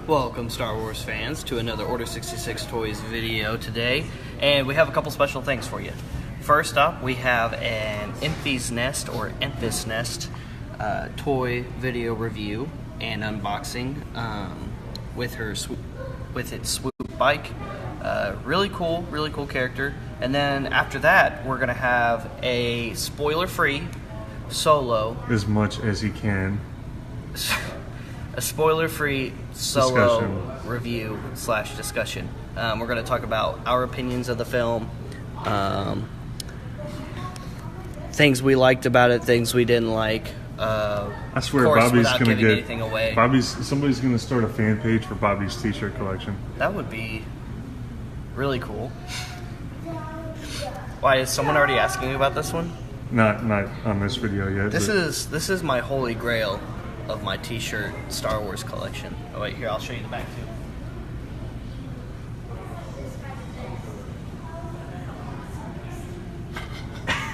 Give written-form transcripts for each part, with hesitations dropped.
Welcome, Star Wars fans, to another Order 66 Toys video today, and we have a couple special things for you. First up, we have an Enfys Nest or Enfys Nest toy video review and unboxing with its swoop bike. Really cool character. And then after that, we're gonna have a spoiler-free Solo, as much as he can. A spoiler-free Solo review / discussion. We're going to talk about our opinions of the film, things we liked about it, things we didn't like. I swear, of course, Bobby's without going to giving get anything away. Somebody's going to start a fan page for Bobby's T-shirt collection. That would be really cool. Why, is someone already asking you about this one? Not on this video yet. This is my holy grail of my T-shirt Star Wars collection. Oh wait, here, I'll show you the back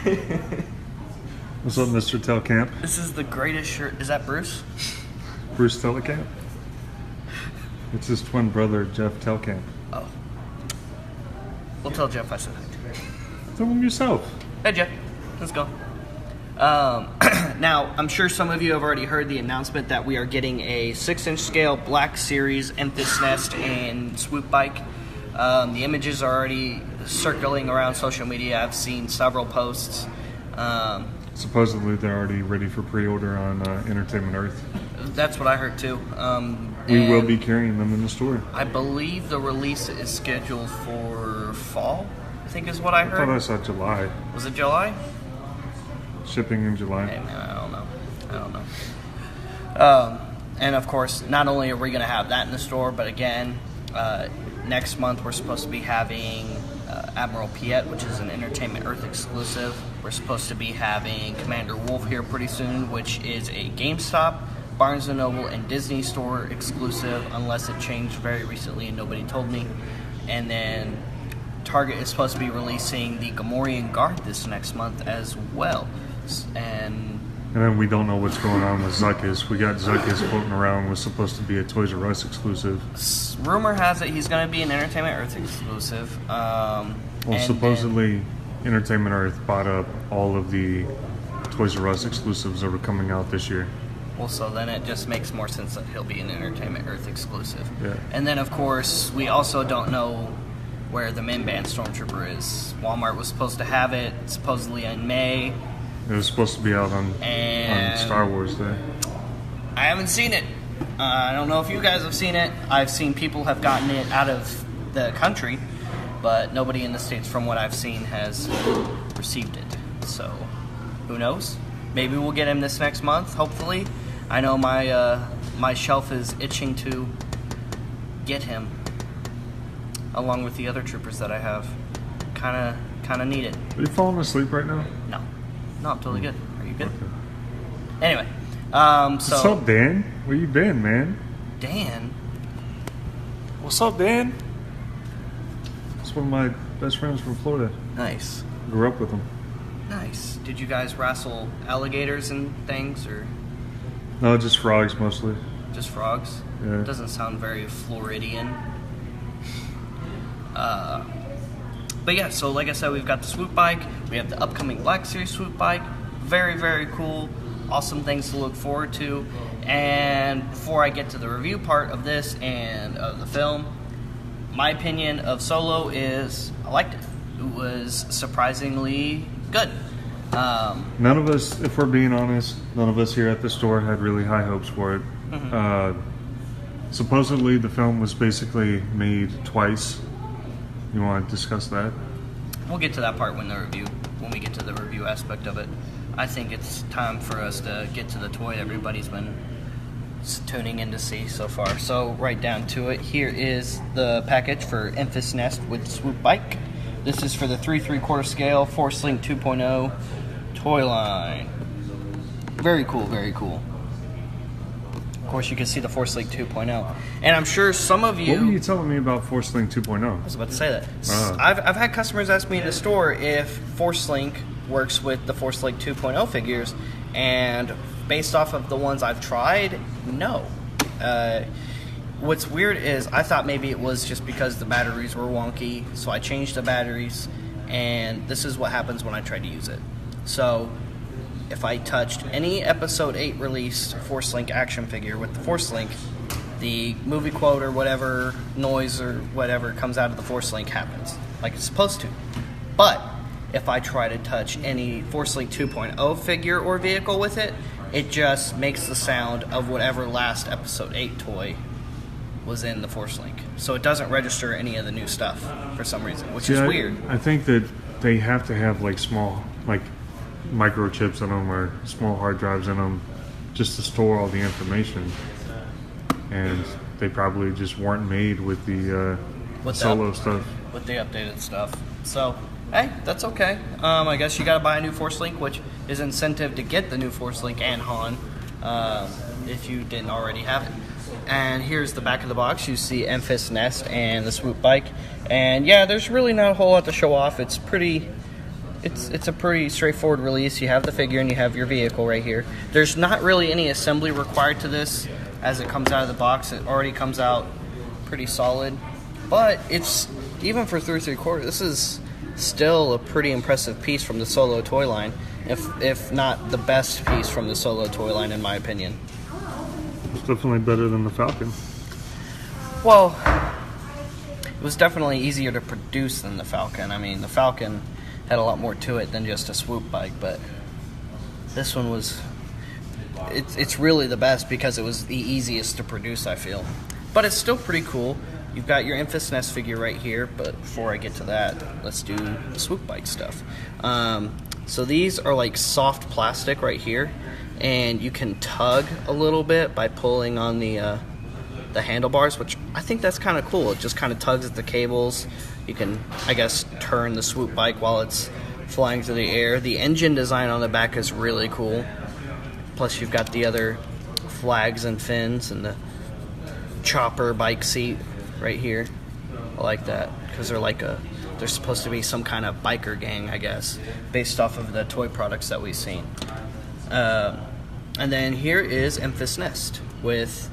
too. What's up, Mr. Telkamp? This is the greatest shirt. Is that Bruce? Bruce Telkamp? It's his twin brother, Jeff Telkamp. Oh. We'll tell Jeff I said hi. Tell him yourself. Hey Jeff, let's go. Now, I'm sure some of you have already heard the announcement that we are getting a 6-inch scale Black Series Enfys Nest and swoop bike. The images are already circling around social media. I've seen several posts. Supposedly they're already ready for pre-order on Entertainment Earth. That's what I heard too. We will be carrying them in the store. I believe the release is scheduled for fall, I think is what I heard. I thought I saw July. Was it July? Shipping in July. Hey man, I don't know. And of course, not only are we going to have that in the store, but again, next month we're supposed to be having Admiral Piet, which is an Entertainment Earth exclusive. We're supposed to be having Commander Wolf here pretty soon, which is a GameStop, Barnes & Noble, and Disney store exclusive, unless it changed very recently and nobody told me. And then Target is supposed to be releasing the Gamorrean Guard this next month as well. And then we don't know what's going on with Zuckus. We got Zuckus floating around, was supposed to be a Toys R Us exclusive. Rumor has it he's going to be an Entertainment Earth exclusive. Supposedly Entertainment Earth bought up all of the Toys R Us exclusives that were coming out this year. Well, so then it just makes more sense that he'll be an Entertainment Earth exclusive. Yeah. And then, of course, we also don't know where the Min-Band Stormtrooper is. Walmart was supposed to have it supposedly in May. It was supposed to be out on Star Wars Day. I haven't seen it. I don't know if you guys have seen it. I've seen people have gotten it out of the country, but nobody in the States, from what I've seen, has received it. So, who knows? Maybe we'll get him this next month, hopefully. I know my shelf is itching to get him, along with the other troopers that I have. Kind of need it. Are you falling asleep right now? No. No, I'm totally good. Are you good? Okay. Anyway, What's up, Dan? Where you been, man? Dan? What's up, Dan? It's one of my best friends from Florida. Nice. Grew up with him. Nice. Did you guys wrestle alligators and things, or No, just frogs mostly. just frogs? Yeah. Doesn't sound very Floridian. But yeah, so like I said, we've got the swoop bike. We have the upcoming Black Series swoop bike. Very cool. Awesome things to look forward to. And before I get to the review part of this and of the film, my opinion of Solo is I liked it. It was surprisingly good. None of us, if we're being honest, none of us here at the store had really high hopes for it. Mm-hmm. Supposedly the film was basically made twice. You want to discuss that? We'll get to that part when we get to the review aspect of it. I think it's time for us to get to the toy everybody's been tuning in to see so far. So right down to it, here is the package for Enfys Nest with swoop bike. This is for the 3 3/4 scale Force Link 2.0 toy line. Very cool. Of course, you can see the Force Link 2.0. And I'm sure some of you... What were you telling me about Force Link 2.0? I was about to say that. I've had customers ask me in the store if Force Link works with the Force Link 2.0 figures, and based off of the ones I've tried, no. what's weird is I thought maybe it was just because the batteries were wonky, so I changed the batteries, and this is what happens when I try to use it. So if I touched any Episode 8 released Force Link action figure with the Force Link, the movie quote or whatever noise or whatever comes out of the Force Link happens, like it's supposed to. But if I try to touch any Force Link 2.0 figure or vehicle with it, it just makes the sound of whatever last Episode 8 toy was in the Force Link. So it doesn't register any of the new stuff for some reason, which is weird. I think that they have to have like small, like microchips in them or small hard drives in them just to store all the information. And they probably just weren't made with the solo stuff. With the updated stuff. So, hey, that's okay. I guess you gotta buy a new Force Link, which is incentive to get the new Force Link and Han, if you didn't already have it. And here's the back of the box. You see Enfys Nest and the swoop bike. And yeah, there's really not a whole lot to show off. It's a pretty straightforward release. You have the figure and you have your vehicle right here. There's not really any assembly required to this as it comes out of the box. It already comes out pretty solid. But it's, even for 3 3/4, this is still a pretty impressive piece from the Solo toy line. If not the best piece from the Solo toy line, in my opinion. It's definitely better than the Falcon. Well, it was definitely easier to produce than the Falcon. I mean, the Falcon had a lot more to it than just a swoop bike, but this one was, it's really the best because it was the easiest to produce, I feel. But it's still pretty cool. You've got your Enfys Nest figure right here, but before I get to that, let's do the swoop bike stuff. So these are like soft plastic right here, and you can tug a little bit by pulling on the handlebars, which I think that's kind of cool. It just kind of tugs at the cables. You can, I guess, turn the swoop bike while it's flying through the air. The engine design on the back is really cool. Plus you've got the other flags and fins and the chopper bike seat right here. I like that because they're supposed to be some kind of biker gang, I guess, based off of the toy products that we've seen. And then here is Enfys Nest with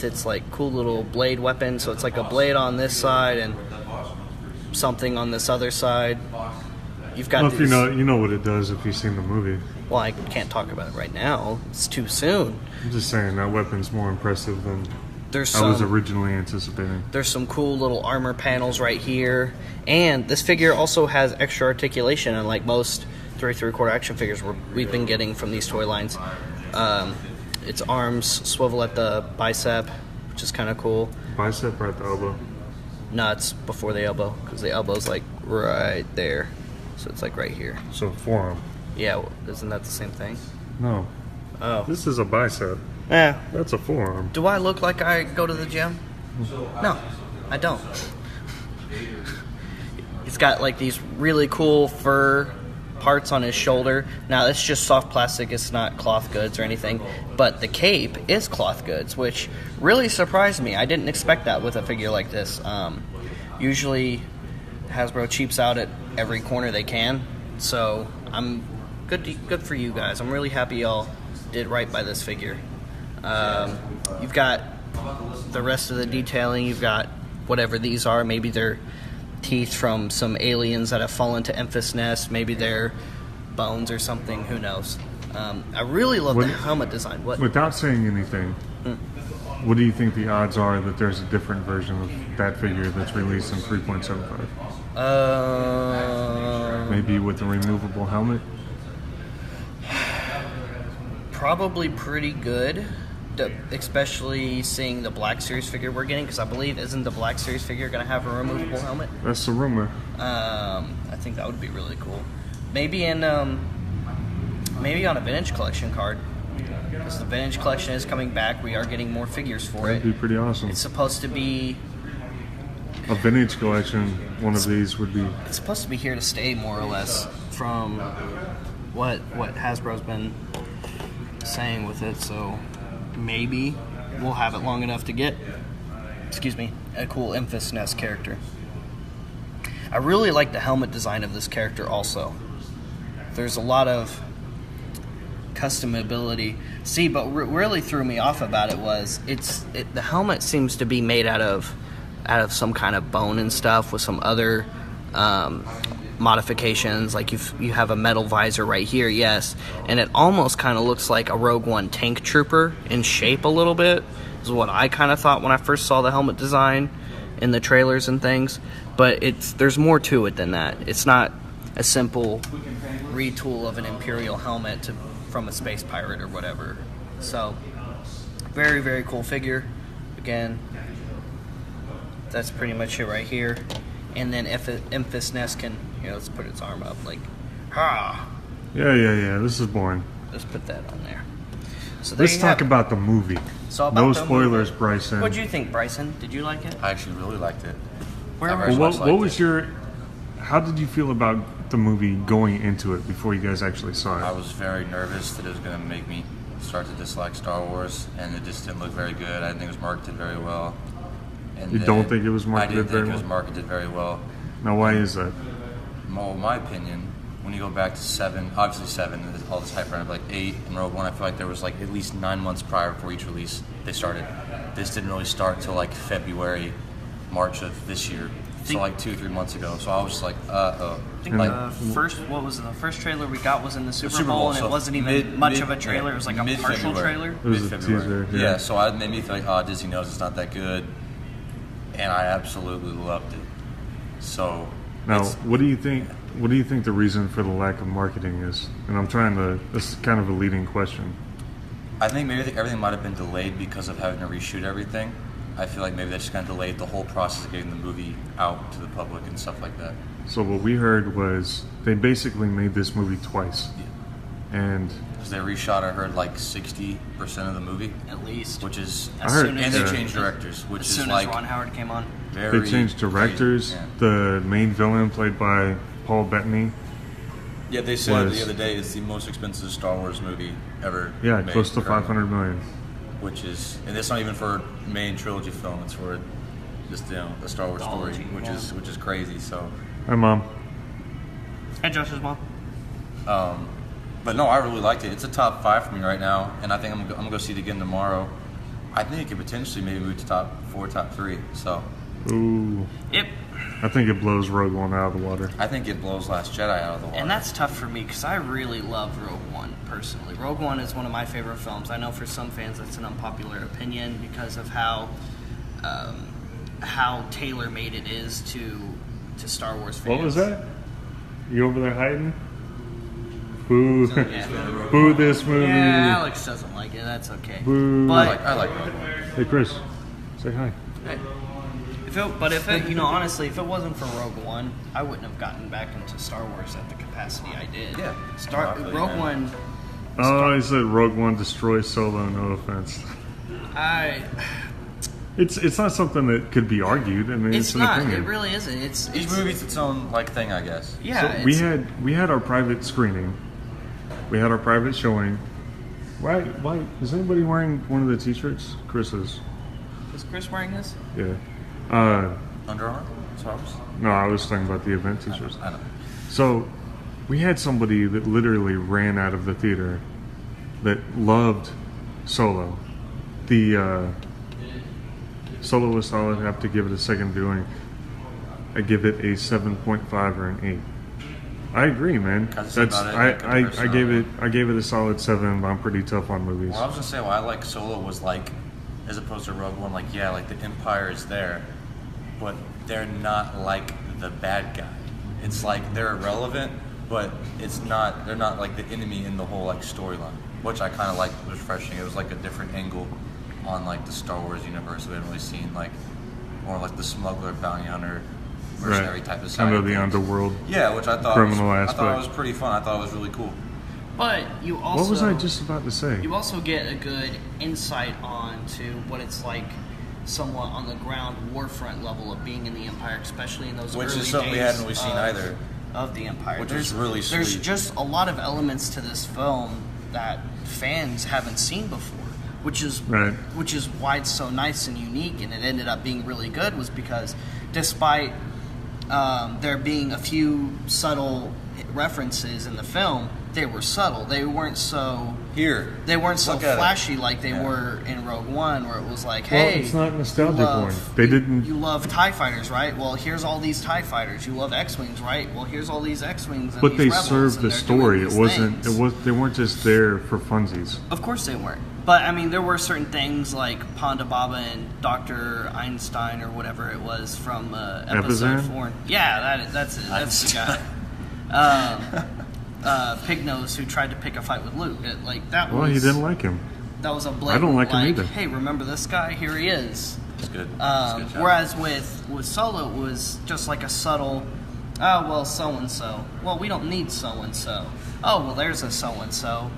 its like cool little blade weapon. So it's like a blade on this side and something on this other side. You've got if you know what it does if you've seen the movie. Well, I can't talk about it right now. It's too soon. I'm just saying that weapon's more impressive than I was originally anticipating. There's some cool little armor panels right here, and this figure also has extra articulation, unlike most 3 3/4 action figures we've been getting from these toy lines. Its arms swivel at the bicep, which is kind of cool. Bicep or at the elbow? No, it's before the elbow, because the elbow's like right there. So it's like right here. So forearm. Yeah, well, isn't that the same thing? No. Oh. This is a bicep. Yeah. That's a forearm. Do I look like I go to the gym? No, I don't. He's got like these really cool fur parts on his shoulder. Now it's just soft plastic, it's not cloth goods or anything, but the cape is cloth goods, which really surprised me. I didn't expect that with a figure like this. Usually Hasbro cheaps out at every corner they can, so I'm good for you guys. I'm really happy y'all did right by this figure. You've got the rest of the detailing. You've got whatever these are. Maybe they're teeth from some aliens that have fallen to Enfys Nest. Maybe they're bones or something. Who knows? I really love the helmet design. What? Without saying anything, what do you think the odds are that there's a different version of that figure that's released in 3.75? Maybe with a removable helmet? Probably pretty good, especially seeing the Black Series figure we're getting, because I believe, isn't the Black Series figure going to have a removable helmet? That's the rumor. I think that would be really cool. Maybe maybe on a Vintage Collection card, because the Vintage Collection is coming back. We are getting more figures for That'd be pretty awesome. It's supposed to be a Vintage Collection. One of these would be. It's supposed to be here to stay, more or less, from what Hasbro's been saying with it. So maybe we'll have it long enough to get, a cool Enfys Nest character. I really like the helmet design of this character also. There's a lot of customability. See, but really threw me off about it was the helmet seems to be made out of some kind of bone and stuff with some other modifications. Like you have a metal visor right here, yes, and it almost kind of looks like a Rogue One tank trooper in shape a little bit. Is what I kind of thought when I first saw the helmet design in the trailers and things. But there's more to it than that. It's not a simple retool of an Imperial helmet from a space pirate or whatever. So, very, very cool figure. Again, that's pretty much it right here. And then Enfys Nest can, let's put its arm up like, ha! Yeah. This is boring. Let's put that on there. So let's talk about the movie. No spoilers, Bryson. What did you think, Bryson? Did you like it? I actually really liked it. How did you feel about the movie going into it before you guys actually saw it? I was very nervous that it was going to make me start to dislike Star Wars, and it just didn't look very good. I didn't think it was marketed very well. And you don't think it was marketed very well? I didn't think it was marketed very well. Now, why is that? Well, in my opinion, when you go back to 7, obviously 7, all this hype around it, like 8 and Rogue One, I feel like there was like at least 9 months prior before each release they started. This didn't really start until like February, March of this year. So like 2 or 3 months ago. So I was just like, I think the first trailer we got was in the Super Bowl, and so it wasn't even much of a trailer. It was like a partial trailer. It was a teaser. Yeah, so it made me feel like, Disney knows it's not that good, and I absolutely loved it. So now, what do you think? What do you think the reason for the lack of marketing is? And this is kind of a leading question. I think maybe everything might have been delayed because of having to reshoot everything. I feel like maybe that just kind of delayed the whole process of getting the movie out to the public and stuff like that. So what we heard was they basically made this movie twice. Yeah. And because they reshot, I heard like 60% of the movie. At least. Which is... and they changed directors, which is like... As soon as Ron Howard came on. They changed directors. Yeah. The main villain, played by Paul Bettany. Yeah, they said the other day it's the most expensive Star Wars movie ever made. Close to $500 million. Which is, and it's not even for a main trilogy film. It's for just a Star Wars story, which is crazy. So, hi, Mom. Hi, Josh's mom. But no, I really liked it. It's a top 5 for me right now, and I think I'm gonna go see it again tomorrow. I think it could potentially maybe move to top 4, top 3. So, ooh, yep. I think it blows Rogue One out of the water. I think it blows Last Jedi out of the water. And that's tough for me because I really love Rogue One personally. Rogue One is one of my favorite films. I know for some fans that's an unpopular opinion because of how tailor-made it is to Star Wars fans. What was that? You over there hiding? Boo! Boo this movie. Yeah, Alex doesn't like it. That's okay. Boo! But I like Rogue One. Hey, Chris, say hi. Hey. Honestly, if it wasn't for Rogue One, I wouldn't have gotten back into Star Wars at the capacity I did. Yeah. Rogue One. Oh, I said Rogue One destroys Solo. No offense. It's not something that could be argued. I mean, it's an not. opinion. It really isn't. Each movie's its own thing, I guess. Yeah. So we had our private screening. We had our private showing. Why is anybody wearing one of the T-shirts? Chris is. Is Chris wearing this? Yeah. Under Armour? No, I was talking about the event T-shirts. I know. So, we had somebody that literally ran out of the theater that loved Solo. The Solo was solid. I have to give it a second viewing. I give it a 7.5 or an 8. I agree, man. I gave it a solid 7. But I'm pretty tough on movies. Well, I was gonna say why I like Solo was like, as opposed to Rogue One, like the Empire is there, but they're not like the bad guy. It's like they're irrelevant, but they're not like the enemy in the whole like storyline, which I kind of liked. Was refreshing. It was like a different angle on like the Star Wars universe we haven't really seen, like more like the smuggler, bounty hunter, mercenary type of side. Kind of the underworld. Yeah, which I thought criminal aspect. I thought it was pretty fun. I thought it was really cool. But you also... What was I just about to say? You also get a good insight onto what it's like somewhat on the ground warfront level of being in the Empire, especially in those early days. Which is something we hadn't really seen either. Of the Empire. Which is really sweet. There's just a lot of elements to this film that fans haven't seen before, which is why it's so nice and unique, and it ended up being really good, was because despite there being a few subtle references in the film, they were subtle. They weren't so Look at flashy it. like they were in Rogue One, where it was like, Well, hey, it's not nostalgic porn. They didn't. You love TIE fighters, right? Well, here's all these TIE fighters. You love X-wings, right? Well, here's all these X-wings. And But these they rebels, served and the they're story. doing It these wasn't. things. It was. They weren't just there for funsies. Of course they weren't. But I mean, there were certain things like Ponda Baba and Dr. Einstein or whatever it was from episode Epizan? 4. Yeah, that's it. That's the guy. Pig Nose, who tried to pick a fight with Luke. That Well, was. he didn't like him. That was a blatant. I don't like him either. Hey, remember this guy? Here he is. It's good. It's a good job. Whereas with Solo, it was just like a subtle. Oh well, so and so. Well, we don't need so and so. Oh well, there's a so and so.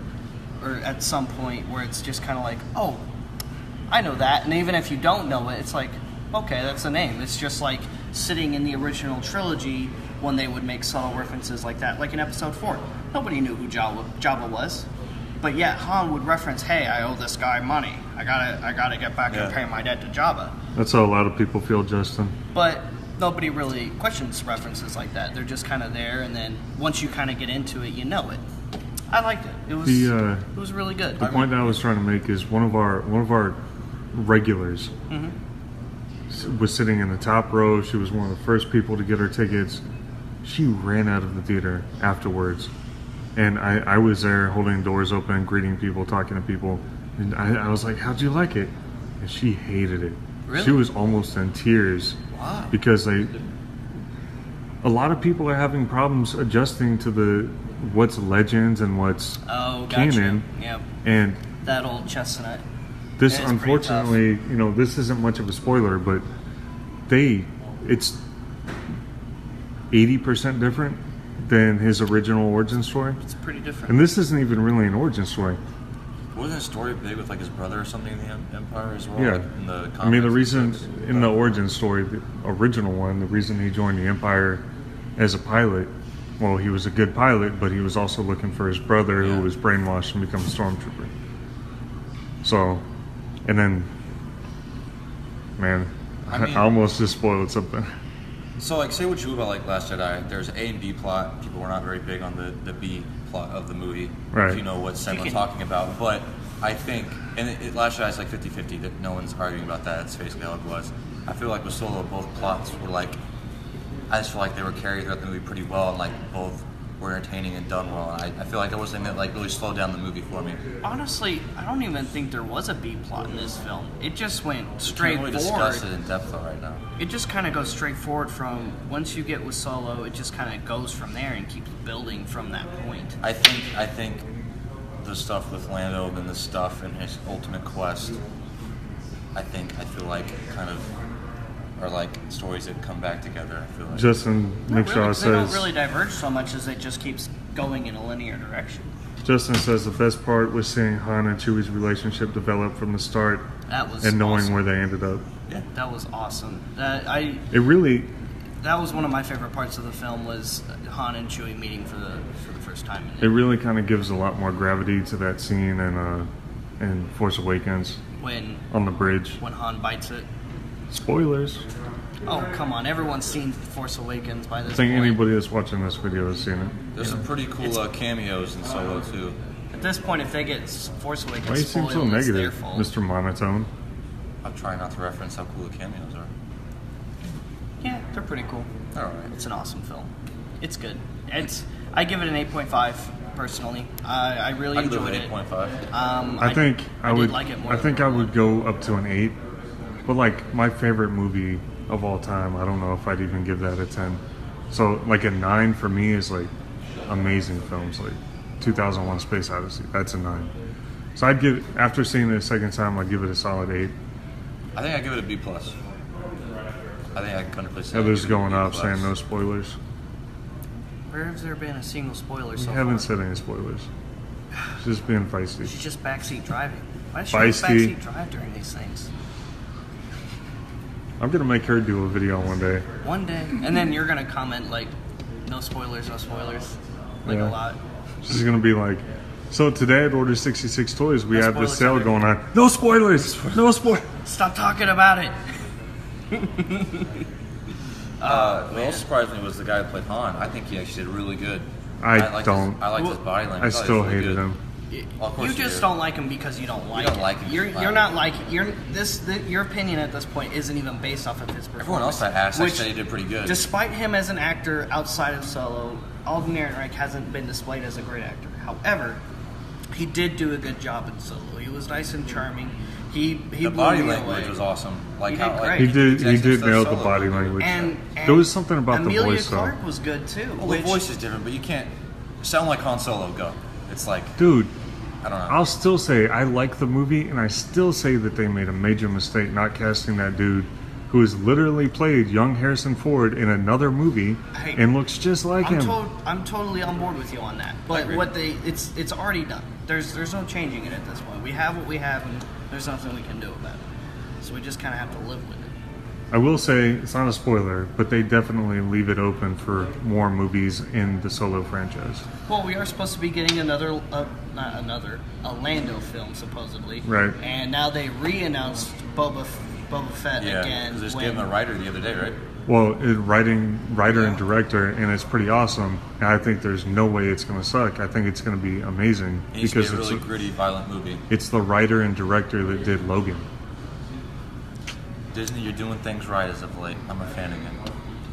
Or at some point where it's just kind of like, oh, I know that, and even if you don't know it, it's like, okay, that's a name. It's just like sitting in the original trilogy when they would make subtle references like that, like in Episode 4. Nobody knew who Jabba was, but yet Han would reference, hey, I owe this guy money. I gotta get back and pay my debt to Jabba. That's how a lot of people feel, Justin. But nobody really questions references like that. They're just kind of there, and then once you kind of get into it, you know it. I liked it. It was really good. The point that I was trying to make is one of our regulars was sitting in the top row. She was one of the first people to get her tickets. She ran out of the theater afterwards, and I was there holding doors open, greeting people, talking to people, and I was like, "How'd you like it?" And she hated it. Really? She was almost in tears. Wow. Because a lot of people are having problems adjusting to what's legends and what's Oh, gotcha. canon. Yep. And That old chestnut. this, It's pretty unfortunately, this isn't much of a spoiler, but it's 80% different than his original origin story. It's pretty different. And this isn't even really an origin story. Wasn't his story big with like his brother or something in the Empire as well? Yeah. Like, in the I mean, the comics reason and books? in the origin story, the original one, the reason he joined the Empire as a pilot, well, he was a good pilot, but he was also looking for his brother who was brainwashed and become a stormtrooper. So, and then, man, I almost just spoiled something. So, like, say what you about like Last Jedi. There's A and B plot. People were not very big on the B plot of the movie. Right. If you know what Sam was talking about. But I think, and Last Jedi is like 50-50. That no one's arguing about that. That's basically how it was. I feel like with Solo, both plots were like, I just feel like they were carried throughout the movie pretty well, and like both were entertaining and done well. And I feel like it was something that like really slowed down the movie for me. Honestly, I don't even think there was a B plot in this film. It just went straight Can't really forward. discuss it in depth though right now. It just kind of goes straight forward from once you get with Solo. It just kind of goes from there and keeps building from that point. I think the stuff with Lando and the stuff in his ultimate quest, I feel like kind of are like stories that come back together. I feel like. Justin McShaw They don't says, really diverge so much as it just keeps going in a linear direction. Justin says the best part was seeing Han and Chewie's relationship develop from the start That was and knowing awesome. where they ended up. Yeah. That was awesome. That was one of my favorite parts of the film was Han and Chewie meeting for the first time. It really kind of gives a lot more gravity to that scene in Force Awakens when on the bridge. when Han bites it. Spoilers. Oh come on! Everyone's seen Force Awakens by this I think point. anybody that's watching this video has seen it. There's some pretty cool cameos in Solo too. At this point, if they get Force Awakens Why you seem so spoiled, it's their negative, fault. Mr. Monotone? I'm trying not to reference how cool the cameos are. Yeah, they're pretty cool. All right. It's an awesome film. It's good. I give it an 8.5 personally. I really I give enjoyed it it. 8.5. I think I would. did like it more I than think I Rogue would go up to an 8. But like my favorite movie of all time, I don't know if I'd even give that a 10. So like a 9 for me is like amazing films, like 2001: Space Odyssey. That's a 9. So I'd give, after seeing it a second time, I'd give it a solid 8. I think I give it a B+. I think I can comfortably say. Others I give it a going B+. off saying no spoilers. Where has there been a single spoiler We so haven't far? said any spoilers. Just being feisty. She's just backseat driving. Why does she Feisty. backseat drive during these things? I'm gonna make her do a video one day. One day, and then you're gonna comment like, "No spoilers, no spoilers," like Yeah. a lot. She's gonna be like, "So today at Order 66 Toys, we No have this spoilers, sale everybody. going on. No spoilers. No spoilers." Stop talking about it. What else surprised me was the guy who played Han. I think he actually did really good. I don't. I liked his body language. I thought he still was really hated good. him. Well, of course You just don't like him because you don't like don't him. like him. You're not like your opinion at this point isn't even based off of his performance. Everyone else I asked, I which, said he did pretty good. Despite him as an actor outside of Solo, Alden Ehrenreich hasn't been displayed as a great actor. However, he did do a good job in Solo. He was nice and charming. He the blew body me language away. was awesome. Like He how did like, great. He did nail the Solo body movie. language. And There was something about Amelia the voice, Clark though. was good too. Well, which, the voice is different, but you can't sound like Han Solo. Go. It's like Dude, I don't know. I'll still say I like the movie, and I still say that they made a major mistake not casting that dude who has literally played young Harrison Ford in another movie Hey, and looks just like him. I'm totally on board with you on that. But it's already done. There's no changing it at this point. We have what we have, and there's nothing we can do about it. So we just kind of have to live with it. I will say, it's not a spoiler, but they definitely leave it open for more movies in the Solo franchise. Well, we are supposed to be getting a Lando film supposedly. Right. And now they re-announced Boba Fett yeah, again. because they just gave him a writer the other day, right? Well, writer and director, and it's pretty awesome. And I think there's no way it's going to suck. I think it's going to be amazing It needs to be because a really gritty, violent movie. it's the writer and director that did Logan. Disney, you're doing things right as of late. I'm a fan again.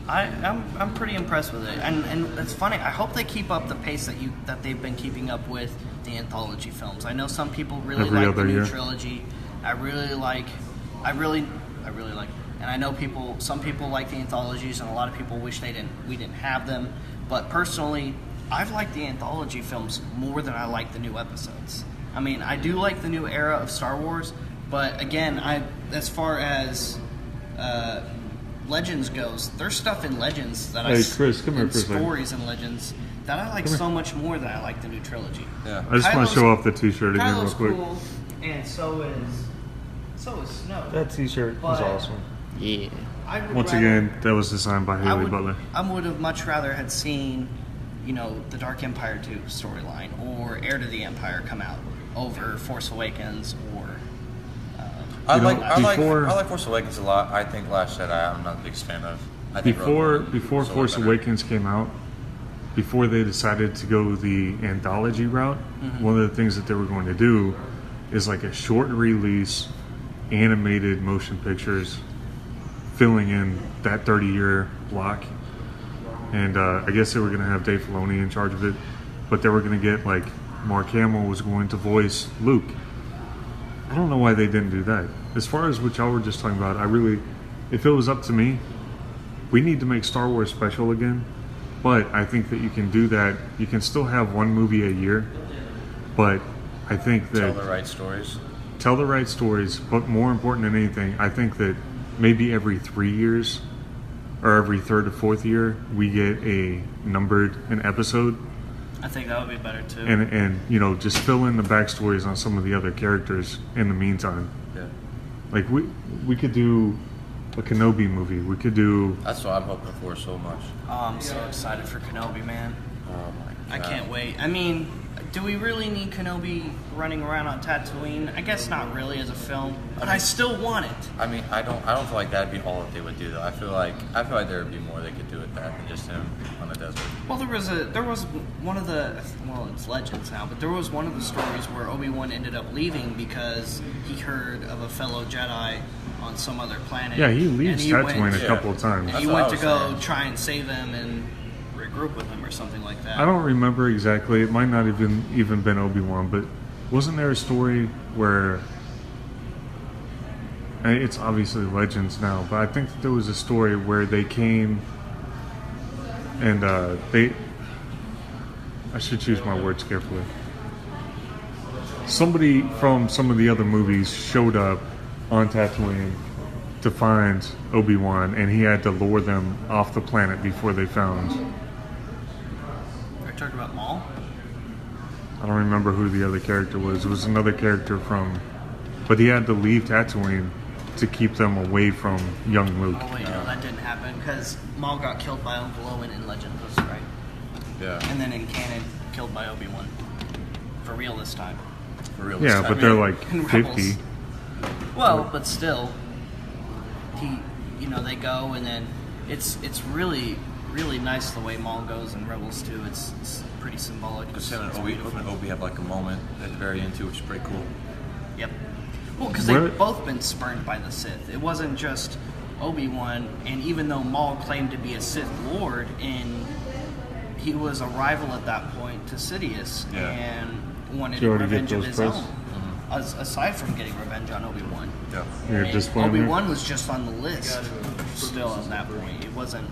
I'm pretty impressed with it, and it's funny. I hope they keep up the pace that they've been keeping up with the anthology films. I know some people really Every like the other new year. trilogy. I really like, and I know some people like the anthologies, and a lot of people wish we didn't have them. But personally, I've liked the anthology films more than I like the new episodes. I mean, I do like the new era of Star Wars, but again, as far as Legends goes, there's stuff in Legends that Hey, Chris, come here in for a second. stories in Legends that I like so much more than I like the new trilogy. Yeah. I just want Kylo's- to show off the T-shirt again real Kylo's quick. cool, and so is Snow. That T-shirt is But- awesome. Yeah. I would Once rather- again, that was designed by Haley Butler. I would have much rather had seen, the Dark Empire 2 storyline or Heir to the Empire come out over Force Awakens or. I You know, like Force Awakens a lot. I think Last Jedi I'm not the biggest fan of. I think Rogue One Before was a lot Force better. Awakens came out, before they decided to go the anthology route, one of the things that they were going to do is like a short release, animated motion pictures, filling in that 30-year block. And I guess they were going to have Dave Filoni in charge of it, but they were going to get like Mark Hamill was going to voice Luke. I don't know why they didn't do that. As far as what y'all were just talking about, if it was up to me, we need to make Star Wars special again. But I think that you can do that. You can still have one movie a year, but I think that Tell the right stories. tell the right stories. But more important than anything, I think that maybe every 3 years or every third or fourth year, we get an episode. I think that would be better too. And just fill in the backstories on some of the other characters in the meantime. Yeah. Like we could do a Kenobi movie. We could do That's what I'm hoping for so much. Oh, I'm so excited for Kenobi, man. Oh my I god. can't wait. I mean, do we really need Kenobi running around on Tatooine? I guess not really as a film, but I still want it. I mean, I don't feel like that'd be all that they would do though. I feel like there would be more they could do with that than just him on the desert. Well, there was one of the, it's Legends now, but there was one of the stories where Obi-Wan ended up leaving because he heard of a fellow Jedi on some other planet. yeah. He leaves and he Tatooine went- a couple of times. And he That's what went I to was go saying. try and save them and regroup with him or something like that. I don't remember exactly. It might not even been Obi-Wan, but wasn't there a story where it's obviously Legends now, but I think that there was a story where they came and I should choose my words carefully. Somebody from some of the other movies showed up on Tatooine to find Obi-Wan, and he had to lure them off the planet before they found. Are you talking about Maul? I don't remember who the other character was. It was another character but he had to leave Tatooine to keep them away from young Luke. Oh wait, no, that didn't happen because Maul got killed by Uncle Owen in Legends, right? Yeah. And then in canon, killed by Obi-Wan. For real this time. For real. Yeah, but they're like in 50. Rebels. Well, but still, they go and then it's really really nice the way Maul goes in Rebels too. It's pretty symbolic. Because him and Obi have like a moment at the very end too, which is pretty cool. Yep. Well, because they've both been spurned by the Sith. It wasn't just Obi-Wan, and even though Maul claimed to be a Sith Lord, he was a rival at that point to Sidious, and wanted revenge of his own. Aside from getting revenge on Obi-Wan. Yeah. Obi-Wan was just on the list still at that point. It wasn't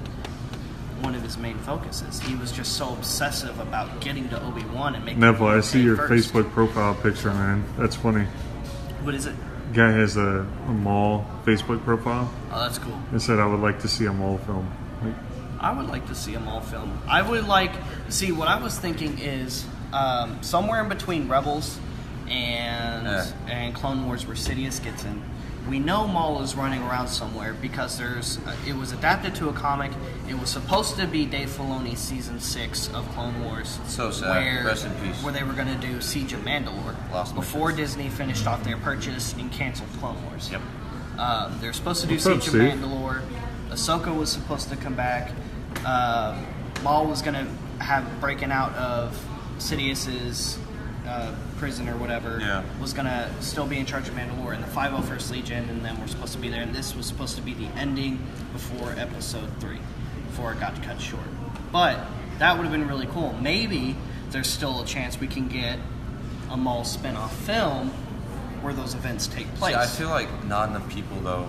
one of his main focuses. He was just so obsessive about getting to Obi-Wan and making Neville, I see your first. Facebook profile picture, man. That's funny. What is it? Guy has a Maul Facebook profile. Oh, that's cool. It said, I would like to see a Maul film. I would like to see a Maul film. I would like... See, what I was thinking is somewhere in between Rebels and Clone Wars where Sidious gets in. We know Maul is running around somewhere because it was adapted to a comic. It was supposed to be Dave Filoni's season 6 of Clone Wars. So sad. Rest in peace. Where they were going to do Siege of Mandalore before Disney finished off their purchase and canceled Clone Wars. Yep. They're supposed to do Siege of Mandalore. Ahsoka was supposed to come back. Maul was going to have breaking out of Sidious's prison or whatever, was going to still be in charge of Mandalore and the 501st Legion, and then we're supposed to be there, and this was supposed to be the ending before Episode 3, before it got cut short. But that would have been really cool. Maybe there's still a chance we can get a Maul spin-off film where those events take place. See, I feel like not enough people, though,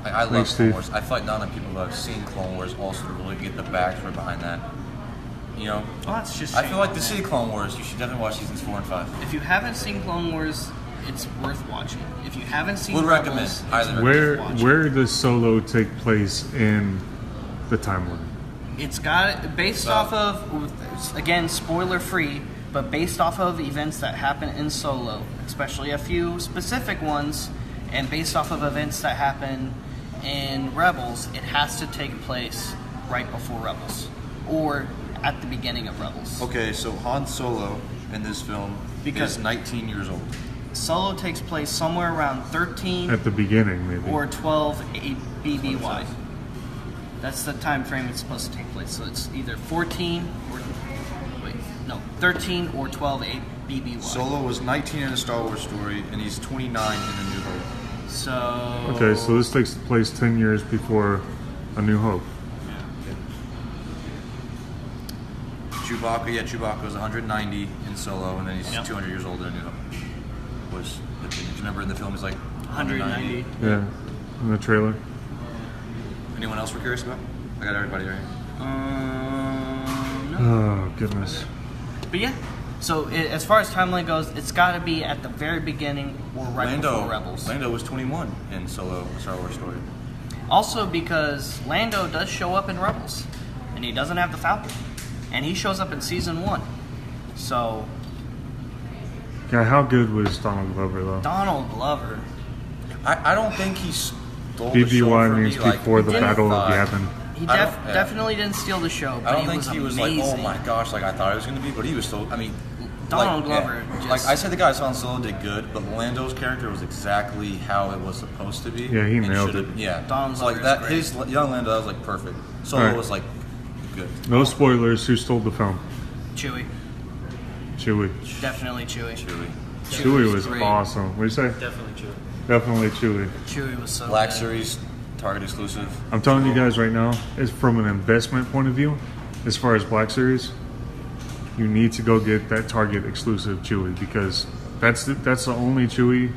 I love Clone Wars. I feel like not enough people that have seen Clone Wars also to really get the backstory behind that. You know, that's just. I feel like to see Clone Wars, you should definitely watch seasons 4 and 5. If you haven't seen Clone Wars, it's worth watching. If you haven't seen, would recommend. Where does Solo take place in the timeline? It's got based off of, again, spoiler free, but based off of events that happen in Solo, especially a few specific ones, and based off of events that happen in Rebels, it has to take place right before Rebels, or at the beginning of Rebels. Okay, so Han Solo in this film is 19 years old. Solo takes place somewhere around 13 at the beginning, maybe, or 12 BBY. That's the time frame it's supposed to take place. So it's either 13 or 12 BBY. Solo was 19 in the Star Wars story, and he's 29 in The New Hope. Okay, so this takes place 10 years before A New Hope. Chewbacca was 190 in Solo, and then he's 200 years old in A New Hope. Do you remember in the film he's like 190? Yeah, in the trailer. Anyone else we're curious about? I got everybody right. No. Oh, goodness. But yeah, so as far as timeline goes, it's got to be at the very beginning or right before Rebels. Lando was 21 in Solo, a Star Wars story. Also because Lando does show up in Rebels, and he doesn't have the Falcon. And he shows up in season 1. So. Yeah, how good was Donald Glover, though? Donald Glover. I don't think he stole the show BBY from means me. before the Battle of Yavin. He definitely didn't steal the show, but I don't think he was amazing. like, oh my gosh, like I thought he was going to be, but he was so, I mean. Donald Glover. Like I said, the guys on Solo did good, but Lando's character was exactly how it was supposed to be. Yeah, he nailed it. Yeah. Donald so like Glover that, is his young Lando, that was like perfect. Solo was like good. No spoilers. Who stole the film? Chewie. Definitely Chewie. Chewie was great. Awesome. What do you say? Definitely Chewie. Chewie was so Black good. Series, Target exclusive. I'm telling you guys right now, it's from an investment point of view, as far as Black Series, you need to go get that Target exclusive Chewie because that's the only Chewie.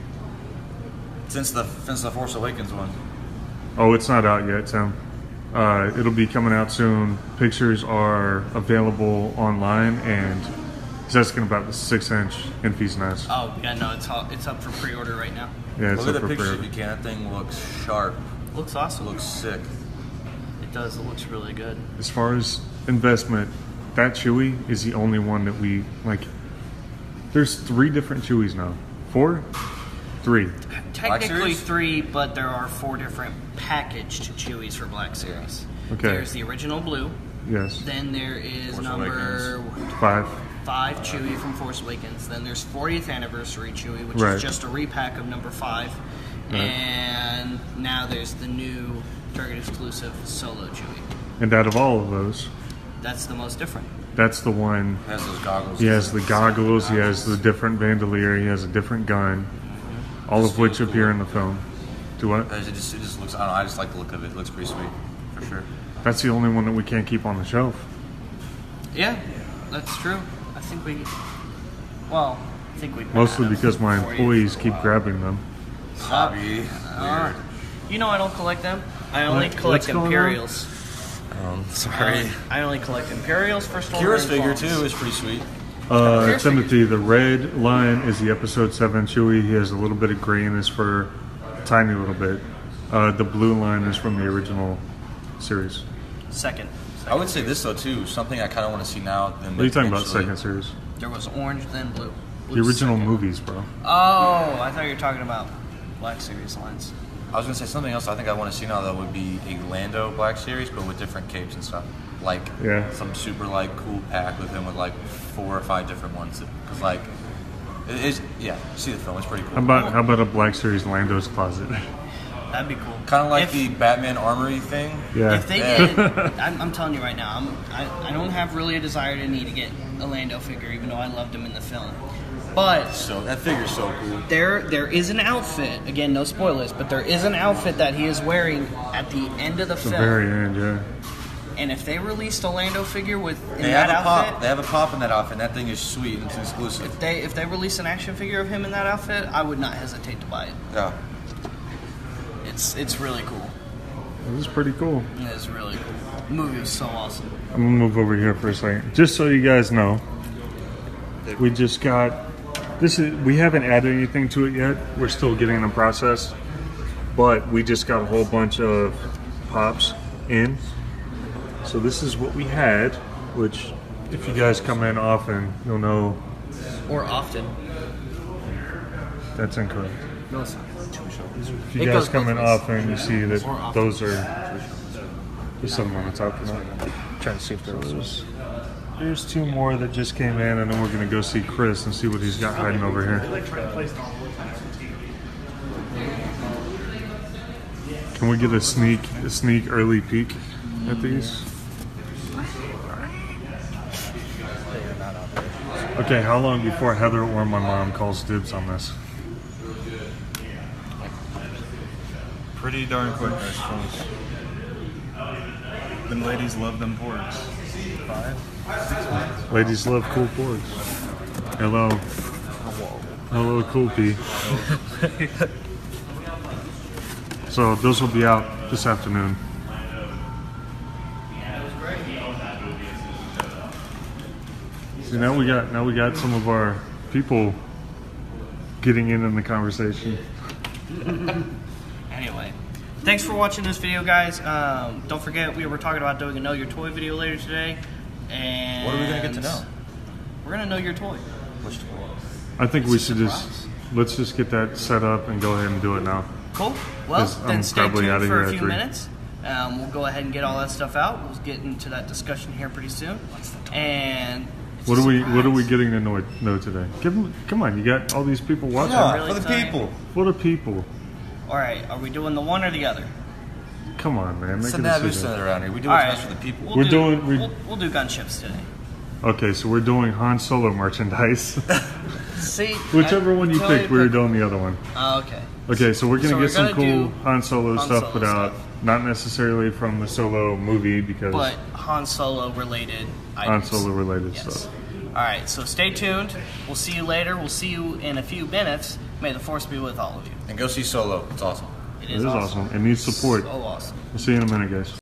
Since the Force Awakens one. Oh, it's not out yet, Tim. It'll be coming out soon. Pictures are available online, and he's asking about the 6-inch Enfys nest. Oh yeah, no, it's up for pre-order right now. Yeah, it's Look up at the for pictures pre-order. if you can. That thing looks sharp. Looks awesome. Looks sick. It does. It looks really good. As far as investment, that Chewie is the only one that we like. There's 3 different Chewies now. 4? 3. Technically 3, but there are 4 different packaged Chewies for Black Series. Okay. There's the original blue. Yes. Then there is Force number 5. 5 Chewie from Force Awakens. Then there's 40th Anniversary Chewie, which Right. is just a repack of number 5. Right. And now there's the new Target exclusive Solo Chewie. And out of all of those, That's the most different. that's the one. He has those goggles. He has the goggles. He has the different bandolier. He has a different gun. All of which appear in the film. Do what? It just looks. I don't know. I just like the look of it. It looks pretty sweet, for sure. That's the only one that we can't keep on the shelf. Yeah, that's true. I think we. Well, I think we. Mostly because my employees keep grabbing them. Hobby. Weird. You know I don't collect them. I only collect What's going on? Imperials. Sorry. I only collect Imperials for Stormtrooper. Kira's figure too is pretty sweet. Timothy, the red line is the episode 7 Chewie. He has a little bit of gray in his fur, tiny little bit. The blue line is from the original series. Second. I would say this though too. Something I kind of want to see now. What are you talking about, second series? There was orange, then blue. The original movies, bro. Oh, I thought you were talking about Black Series lines. I was gonna say something else. I think I want to see now that would be a Lando Black Series, but with different capes and stuff. Like some super like cool pack with him with like 4 or 5 different ones. Because like it is, yeah. See the film. It's pretty cool. How about a Black Series Lando's closet? That'd be cool. Kind of like the Batman Armory thing. Yeah. If they get, I'm telling you right now, I don't have really a desire to need to get a Lando figure, even though I loved him in the film. But So that figure's so cool. there is an outfit. Again, no spoilers, but there is an outfit that he is wearing at the end of the The film. very end, yeah. And if they released a Lando figure with in They that have a outfit, pop. They have a pop in that outfit. And that thing is sweet and it's exclusive. if they release an action figure of him in that outfit, I would not hesitate to buy it. Yeah. It's really cool. It was pretty cool. It is really cool. The movie was so awesome. I'm gonna move over here for a second, just so you guys know. We just got this. We haven't added anything to it yet. We're still getting in the process, but we just got a whole bunch of pops in. So this is what we had. Which, if you guys come in often, you'll know Or often. that's incorrect. No, it's not. If you It guys goes come both in ways. often, you see that Or often. those are. There's something on the top of that. Trying to see if there was. There's 2 more that just came in, and then we're gonna go see Chris and see what he's got hiding over here. Can we get a sneak early peek at these? Okay, how long before Heather or my mom calls dibs on this? Pretty darn quick, I suppose. Them ladies love them porgs. 5? Ladies love cool boards. Hello. Hello, Cool P. So those will be out this afternoon. See, now we got some of our people getting in the conversation. Anyway, thanks for watching this video, guys. Don't forget, we were talking about doing a Know Your Toy video later today. And What are we gonna get to know? We're gonna know your toy. Which I think we It's a should let's just get that set up and go ahead and do it now. Cool. Well, 'Cause then I'm stay probably tuned outta for here a at few 3. minutes. We'll go ahead and get all that stuff out. We'll get into that discussion here pretty soon. And it's What a are we surprise. getting to know today? Come on, you got all these people watching. Yeah, really for the exciting. people. What are people? All right, are we doing the one or the other? Come on, man. Make It's a a Nabu decision. Center around here. We do All what's right. best for the people. We're doing- We'll do gunships today. Okay, so we're doing Han Solo merchandise. See, Whichever one you totally picked, we were picked- doing the other one. Okay. Okay, so we're gonna So we're get some gonna cool do Han Solo Han stuff Solo put out. stuff. Not necessarily from the Solo movie because But Han Solo related Han items. Solo related Yes. stuff. All right, so stay tuned. We'll see you later. We'll see you in a few minutes. May the force be with all of you. And go see Solo. It's awesome. It is awesome. It needs support. So awesome. We'll see you in a minute, guys.